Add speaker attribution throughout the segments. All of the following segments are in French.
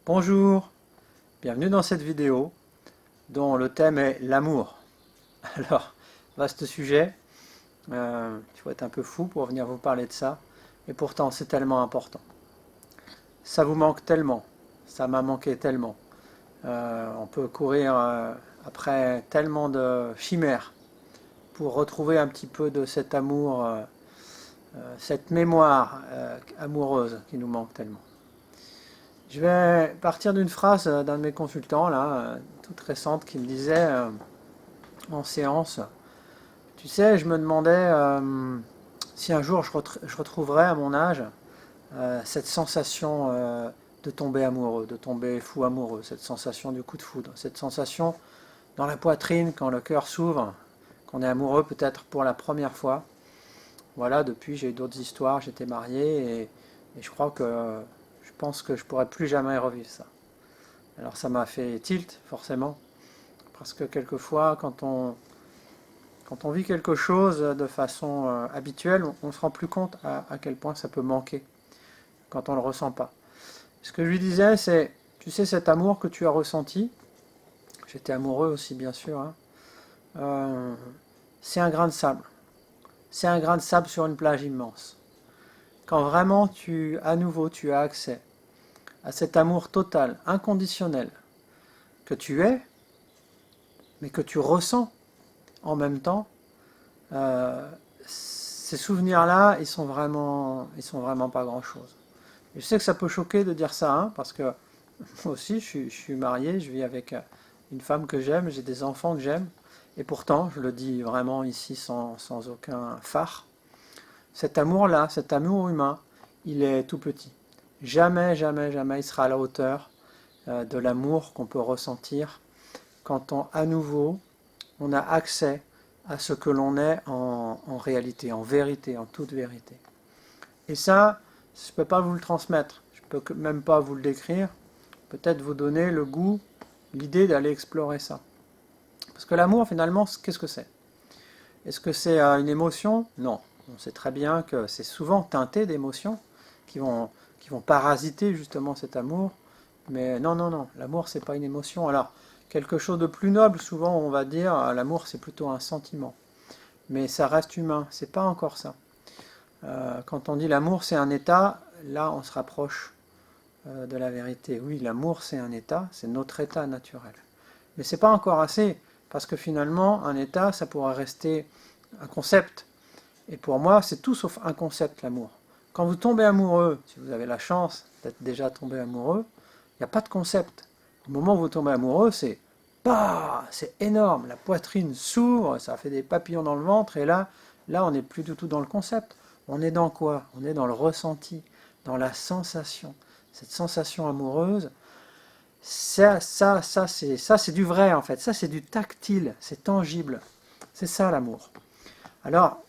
Speaker 1: Bonjour, bienvenue dans cette vidéo dont le thème est l'amour. Alors, vaste sujet, il faut être un peu fou pour venir vous parler de ça, et pourtant c'est tellement important. Ça vous manque tellement, ça m'a manqué tellement. On peut courir après tellement de chimères pour retrouver un petit peu de cet amour, cette mémoire amoureuse qui nous manque tellement. Je vais partir d'une phrase d'un de mes consultants, là, toute récente, qui me disait en séance, tu sais, je me demandais si un jour je retrouverais à mon âge cette sensation de tomber amoureux, de tomber fou amoureux, cette sensation du coup de foudre, cette sensation dans la poitrine quand le cœur s'ouvre, qu'on est amoureux peut-être pour la première fois. Voilà, depuis j'ai eu d'autres histoires, j'étais marié et je pense que je pourrais plus jamais revivre ça. Alors ça m'a fait tilt, forcément, parce que quelquefois, quand on vit quelque chose de façon habituelle, on ne se rend plus compte à quel point ça peut manquer quand on ne le ressent pas. Ce que je lui disais, c'est, tu sais, cet amour que tu as ressenti, j'étais amoureux aussi bien sûr, hein, euh, c'est un grain de sable. C'est un grain de sable sur une plage immense. Quand vraiment à nouveau, tu as accès à cet amour total, inconditionnel, que tu es, mais que tu ressens en même temps, euh, ces souvenirs-là, ils sont vraiment pas grand-chose. Je sais que ça peut choquer de dire ça, hein, parce que moi aussi, je suis marié, je vis avec une femme que j'aime, j'ai des enfants que j'aime, et pourtant, je le dis vraiment ici sans aucun phare, cet amour-là, cet amour humain, il est tout petit. Jamais, jamais, jamais il sera à la hauteur de l'amour qu'on peut ressentir quand à nouveau on a accès à ce que l'on est en réalité, en vérité, en toute vérité. Et ça, je ne peux pas vous le transmettre, je ne peux même pas vous le décrire, peut-être vous donner le goût, l'idée d'aller explorer ça. Parce que l'amour, finalement, qu'est-ce que c'est? Est-ce que c'est une émotion? Non. On sait très bien que c'est souvent teinté d'émotions qui vont, qui vont parasiter justement cet amour. Mais non, non, non, l'amour, c'est pas une émotion. Alors, quelque chose de plus noble, souvent on va dire, l'amour, c'est plutôt un sentiment. Mais ça reste humain, c'est pas encore ça. Quand on dit l'amour, c'est un état, là, on se rapproche de la vérité. Oui, l'amour, c'est un état, c'est notre état naturel. Mais c'est pas encore assez, parce que finalement, un état, ça pourrait rester un concept. Et pour moi, c'est tout sauf un concept, l'amour. Quand vous tombez amoureux, si vous avez la chance d'être déjà tombé amoureux, il n'y a pas de concept. Au moment où vous tombez amoureux, c'est bah, c'est énorme, la poitrine s'ouvre, ça fait des papillons dans le ventre, et là, on n'est plus du tout dans le concept. On est dans quoi? On est dans le ressenti, dans la sensation. Cette sensation amoureuse, ça, c'est du vrai en fait. Ça, c'est du tactile, c'est tangible. C'est ça l'amour. Alors,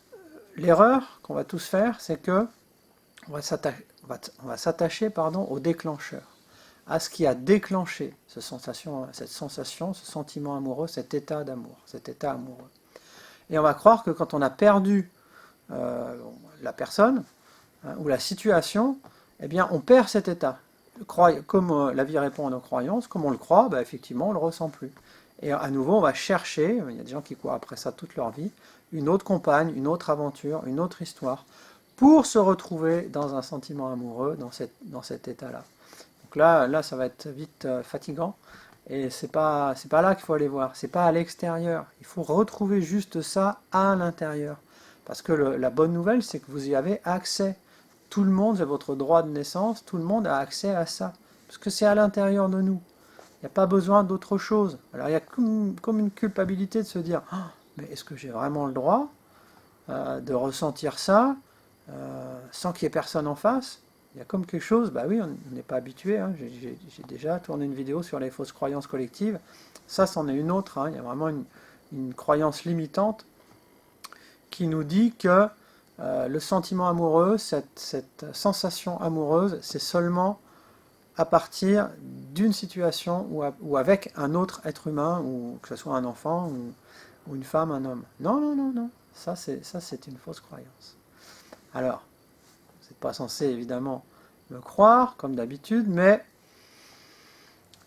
Speaker 1: l'erreur qu'on va tous faire, c'est que on va s'attacher au déclencheur, à ce qui a déclenché cette sensation, ce sentiment amoureux, cet état d'amour, cet état amoureux. Et on va croire que quand on a perdu la personne ou la situation, eh bien, on perd cet état. Comme la vie répond à nos croyances, comme on le croit, bah, effectivement, on ne le ressent plus. Et à nouveau, on va chercher, il y a des gens qui courent après ça toute leur vie, une autre compagne, une autre aventure, une autre histoire, pour se retrouver dans un sentiment amoureux, dans cet état-là. Donc là, ça va être vite fatigant, et c'est pas là qu'il faut aller voir, c'est pas à l'extérieur. Il faut retrouver juste ça à l'intérieur. Parce que la bonne nouvelle, c'est que vous y avez accès. Tout le monde, c'est votre droit de naissance, tout le monde a accès à ça. Parce que c'est à l'intérieur de nous. Il n'y a pas besoin d'autre chose. Alors il y a comme une culpabilité de se dire ah, mais est-ce que j'ai vraiment le droit de ressentir ça sans qu'il y ait personne en face? Il y a comme quelque chose, bah oui, on n'est pas habitué. Hein. J'ai déjà tourné une vidéo sur les fausses croyances collectives. Ça, c'en est une autre. Hein. Il y a vraiment une croyance limitante qui nous dit que le sentiment amoureux, cette sensation amoureuse, c'est seulement à partir d'une situation ou avec un autre être humain, ou que ce soit un enfant ou une femme, un homme. Non, non, non, non. Ça, c'est une fausse croyance. Alors, vous n'êtes pas censé évidemment me croire, comme d'habitude, mais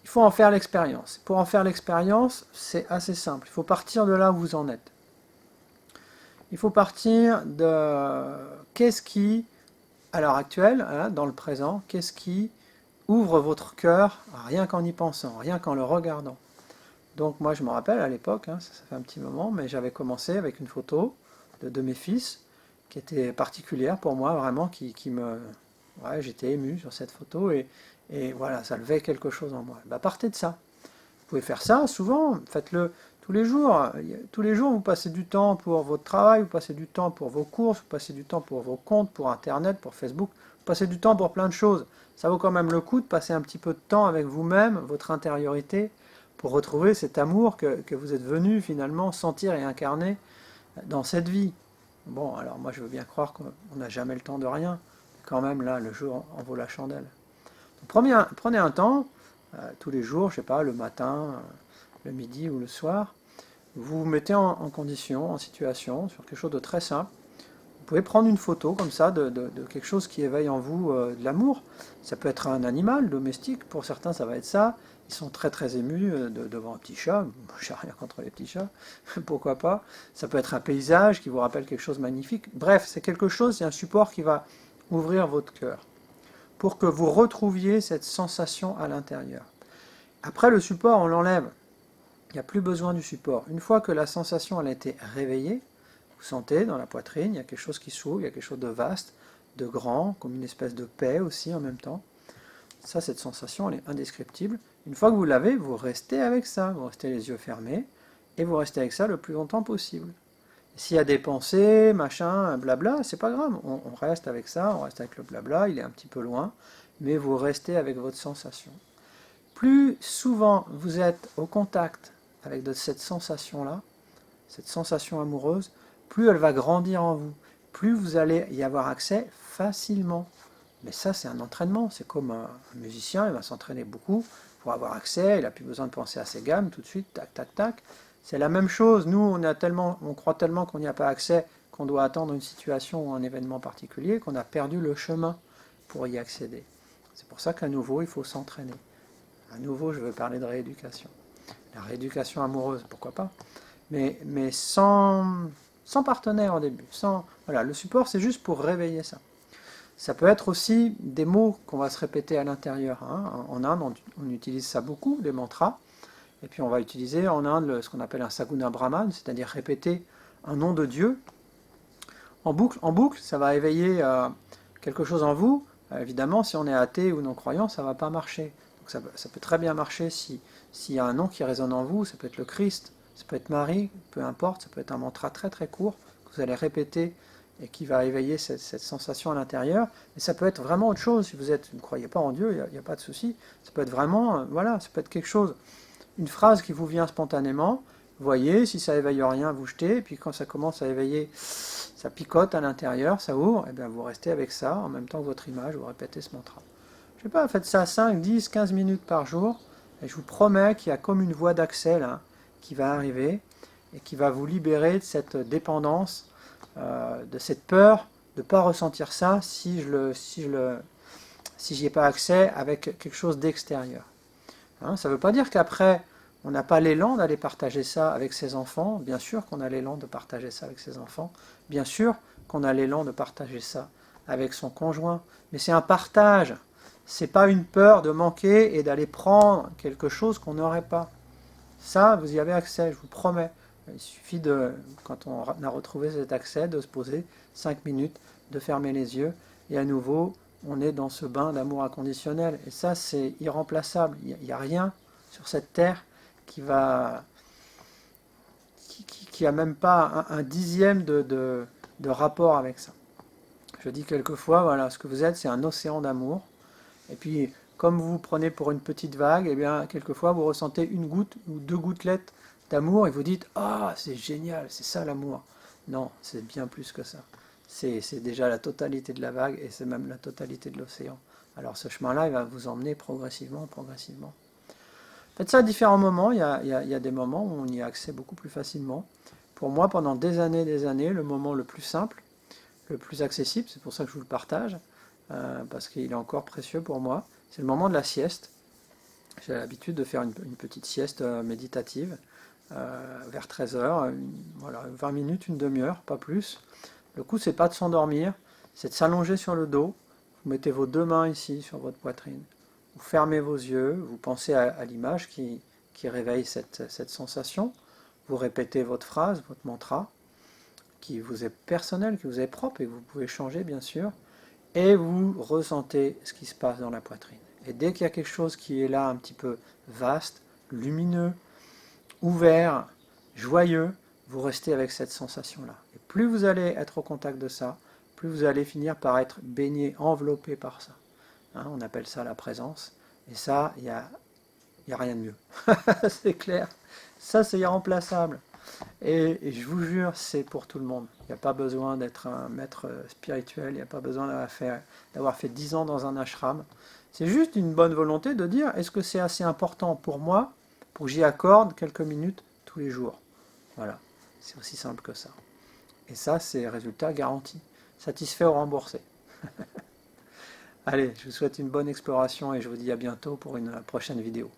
Speaker 1: il faut en faire l'expérience. Pour en faire l'expérience, c'est assez simple. Il faut partir de là où vous en êtes. Il faut partir de qu'est-ce qui, à l'heure actuelle, hein, dans le présent, qu'est-ce qui ouvre votre cœur rien qu'en y pensant, rien qu'en le regardant. Donc moi je me rappelle à l'époque, hein, ça fait un petit moment, mais j'avais commencé avec une photo de mes fils qui était particulière pour moi, vraiment, qui me... Ouais, j'étais ému sur cette photo et voilà, ça levait quelque chose en moi. Bah, partez de ça. Vous pouvez faire ça souvent, faites-le tous les jours. Tous les jours, vous passez du temps pour votre travail, vous passez du temps pour vos courses, vous passez du temps pour vos comptes, pour Internet, pour Facebook, vous passez du temps pour plein de choses. Ça vaut quand même le coup de passer un petit peu de temps avec vous-même, votre intériorité, pour retrouver cet amour que vous êtes venu finalement sentir et incarner dans cette vie. Bon, alors moi je veux bien croire qu'on n'a jamais le temps de rien. Quand même, là, le jour en vaut la chandelle. Donc, prenez un temps, tous les jours, je sais pas, le matin, le midi ou le soir, vous vous mettez en condition, en situation, sur quelque chose de très simple. Vous pouvez prendre une photo comme ça de quelque chose qui éveille en vous de l'amour. Ça peut être un animal domestique, pour certains ça va être ça. Ils sont très très émus devant un petit chat. Je n'ai rien contre les petits chats, pourquoi pas. Ça peut être un paysage qui vous rappelle quelque chose de magnifique. Bref, c'est quelque chose, c'est un support qui va ouvrir votre cœur pour que vous retrouviez cette sensation à l'intérieur. Après, le support, on l'enlève. Il n'y a plus besoin du support. Une fois que la sensation elle a été réveillée, vous sentez dans la poitrine, il y a quelque chose qui s'ouvre, il y a quelque chose de vaste, de grand, comme une espèce de paix aussi en même temps. Ça, cette sensation, elle est indescriptible. Une fois que vous l'avez, vous restez avec ça. Vous restez les yeux fermés et vous restez avec ça le plus longtemps possible. S'il y a des pensées, machin, blabla, c'est pas grave. On reste avec ça, on reste avec le blabla, il est un petit peu loin, mais vous restez avec votre sensation. Plus souvent vous êtes au contact avec cette sensation-là, cette sensation amoureuse, plus elle va grandir en vous, plus vous allez y avoir accès facilement. Mais ça, c'est un entraînement. C'est comme un musicien, il va s'entraîner beaucoup pour avoir accès, il n'a plus besoin de penser à ses gammes tout de suite, tac, tac, tac. C'est la même chose. Nous, on croit tellement qu'on n'y a pas accès, qu'on doit attendre une situation ou un événement particulier, qu'on a perdu le chemin pour y accéder. C'est pour ça qu'à nouveau, il faut s'entraîner. À nouveau, je veux parler de rééducation. La rééducation amoureuse, pourquoi pas, mais sans partenaire au début. Voilà, le support, c'est juste pour réveiller ça. Ça peut être aussi des mots qu'on va se répéter à l'intérieur. Hein. En Inde, on utilise ça beaucoup, des mantras. Et puis on va utiliser en Inde ce qu'on appelle un Saguna Brahman, c'est-à-dire répéter un nom de Dieu en boucle. En boucle, ça va éveiller quelque chose en vous. Évidemment, si on est athée ou non-croyant, ça ne va pas marcher. Donc ça peut très bien marcher s'il y a un nom qui résonne en vous. Ça peut être le Christ, ça peut être Marie, peu importe. Ça peut être un mantra très très court que vous allez répéter et qui va éveiller cette sensation à l'intérieur. Mais ça peut être vraiment autre chose. Si vous ne croyez pas en Dieu, il n'y a pas de souci. Ça peut être vraiment, voilà, ça peut être quelque chose. Une phrase qui vous vient spontanément, vous voyez, si ça éveille rien, vous jetez, et puis quand ça commence à éveiller, ça picote à l'intérieur, ça ouvre, et bien vous restez avec ça, en même temps que votre image, vous répétez ce mantra. Je sais pas, faites ça 5, 10, 15 minutes par jour, et je vous promets qu'il y a comme une voie d'accès là, qui va arriver, et qui va vous libérer de cette dépendance, de cette peur de ne pas ressentir ça si j'y ai pas accès avec quelque chose d'extérieur. Hein, ça ne veut pas dire qu'après, on n'a pas l'élan d'aller partager ça avec ses enfants. Bien sûr qu'on a l'élan de partager ça avec ses enfants. Bien sûr qu'on a l'élan de partager ça avec son conjoint. Mais c'est un partage. C'est pas une peur de manquer et d'aller prendre quelque chose qu'on n'aurait pas. Ça, vous y avez accès, je vous promets. Il suffit quand on a retrouvé cet accès, de se poser 5 minutes, de fermer les yeux, et à nouveau, on est dans ce bain d'amour inconditionnel. Et ça, c'est irremplaçable. Il n'y a rien sur cette terre qui a même pas un dixième de rapport avec ça. Je dis quelquefois, voilà, ce que vous êtes, c'est un océan d'amour. Et puis, comme vous vous prenez pour une petite vague, et bien, quelquefois, vous ressentez une goutte ou 2 gouttelettes d'amour et vous dites « Ah, c'est génial, c'est ça l'amour ». Non, c'est bien plus que ça. C'est déjà la totalité de la vague et c'est même la totalité de l'océan. Alors ce chemin-là, il va vous emmener progressivement, progressivement. Faites ça à différents moments. Il y a des moments où on y a accès beaucoup plus facilement. Pour moi, pendant des années, le moment le plus simple, le plus accessible, c'est pour ça que je vous le partage, parce qu'il est encore précieux pour moi, c'est le moment de la sieste. J'ai l'habitude de faire une petite sieste méditative vers 13 heures, voilà, 20 minutes, une demi-heure, pas plus. Le coup, c'est pas de s'endormir, c'est de s'allonger sur le dos. Vous mettez vos deux mains ici sur votre poitrine. Vous fermez vos yeux, vous pensez à l'image qui réveille cette sensation. Vous répétez votre phrase, votre mantra, qui vous est personnel, qui vous est propre et que vous pouvez changer bien sûr. Et vous ressentez ce qui se passe dans la poitrine. Et dès qu'il y a quelque chose qui est là un petit peu vaste, lumineux, ouvert, joyeux, vous restez avec cette sensation-là. Et plus vous allez être au contact de ça, plus vous allez finir par être baigné, enveloppé par ça. Hein, on appelle ça la présence. Et ça, il n'y a rien de mieux. C'est clair. Ça, c'est irremplaçable. Et je vous jure, c'est pour tout le monde. Il n'y a pas besoin d'être un maître spirituel, il n'y a pas besoin d'avoir fait 10 ans dans un ashram. C'est juste une bonne volonté de dire, est-ce que c'est assez important pour moi pour que j'y accorde quelques minutes tous les jours. Voilà, c'est aussi simple que ça. Et ça, c'est résultat garanti. Satisfait ou remboursé. Allez, je vous souhaite une bonne exploration et je vous dis à bientôt pour une prochaine vidéo.